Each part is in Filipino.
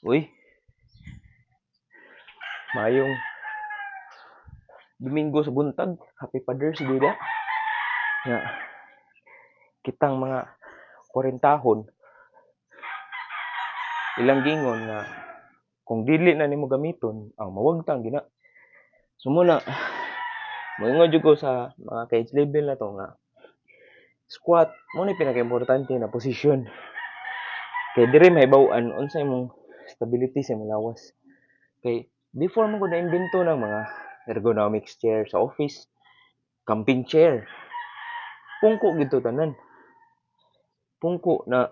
Uy, mayong Domingo sa buntag. Happy Father's Day da. Nga, kitang mga kwarentahon, ilang gingon nga kung dili na nimo gamiton, mawagtang gina. Sumuna, moingon jud ko sa mga ka-age level na to nga squat mo ni pinaka-importante na posisyon. Kay dire mahibaw-an unsa imong stability sa imong lawas. Kay before mo ko na-imbento ng mga ergonomics chair sa office, camping chair, pungko gito tanan. Pungko na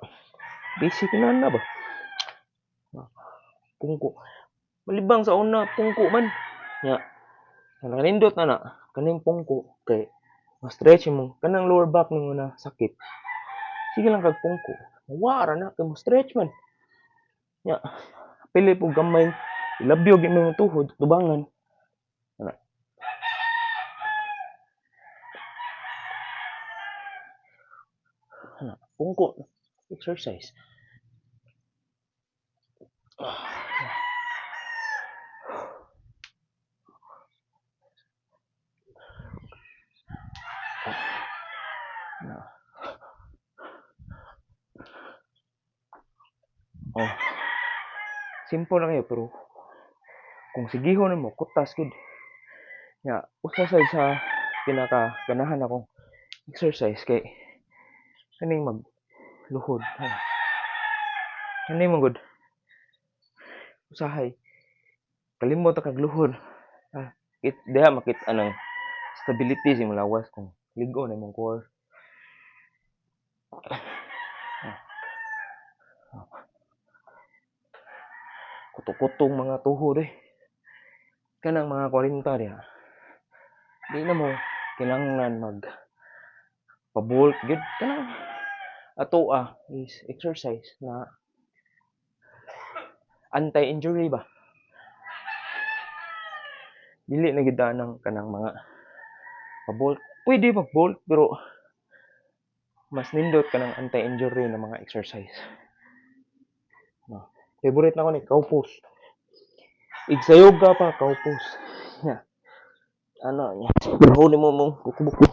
basic na ba? Pungko. Malibang sa una, pungko man. Nya, nakanindot na kaning pungko kay ma-stretch mo kanang lower back mo na sakit. Sige lang kag pungko. Wara na kay mo stretch man. Nya, pili po gamay, ilabyo gyud mo tuhod, tubangan. Pungko exercise. Simple lang kayo pero kung sigihon mo kutas gud. Nya, usa sa pinaka-ganahan akong exercise kay kaning magluhod. Kaning magud usahay kalimot kag luhod. Diha makita ng stability sa imong lawas kung ligo na imong core. Kuto-kutong mga tuhod kanang mga 40 diha. Di na mo kinahanglan mag pabulk gid kanang ato is exercise na anti-injury ba. Dili na gid ng kanang mga pabulk. Pwede mag-bulk pero mas nindot kanang anti-injury na mga exercise. Favorite na ko ni cowpose. Igsa yoga pa cowpose. Ano nya? Huli mo buko-buko.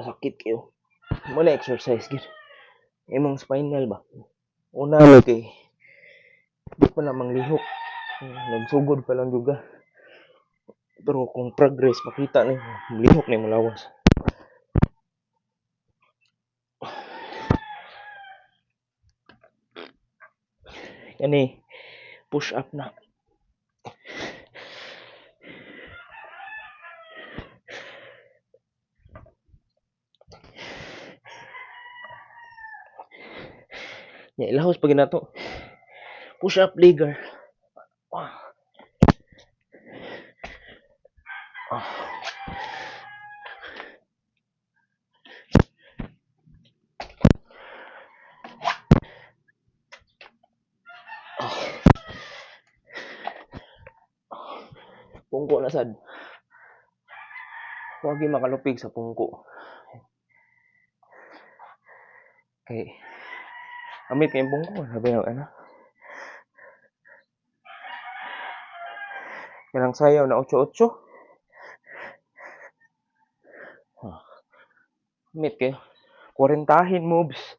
Sakit kayo. Mula exercise gid. Imong spinal ba? Una kay di pa na manglihok. Nagsugod pa lang juga. Pero kung progress makita ni lihok na imong lawas. Kani push up na. Nya ilahos pag nato. Push up leaguer. Pungko na sad. Huwag makalupig sa pungko. Kay amit kay pungko sabi ano. Kanang sayaw na 8-8. Amit kay 40 moves.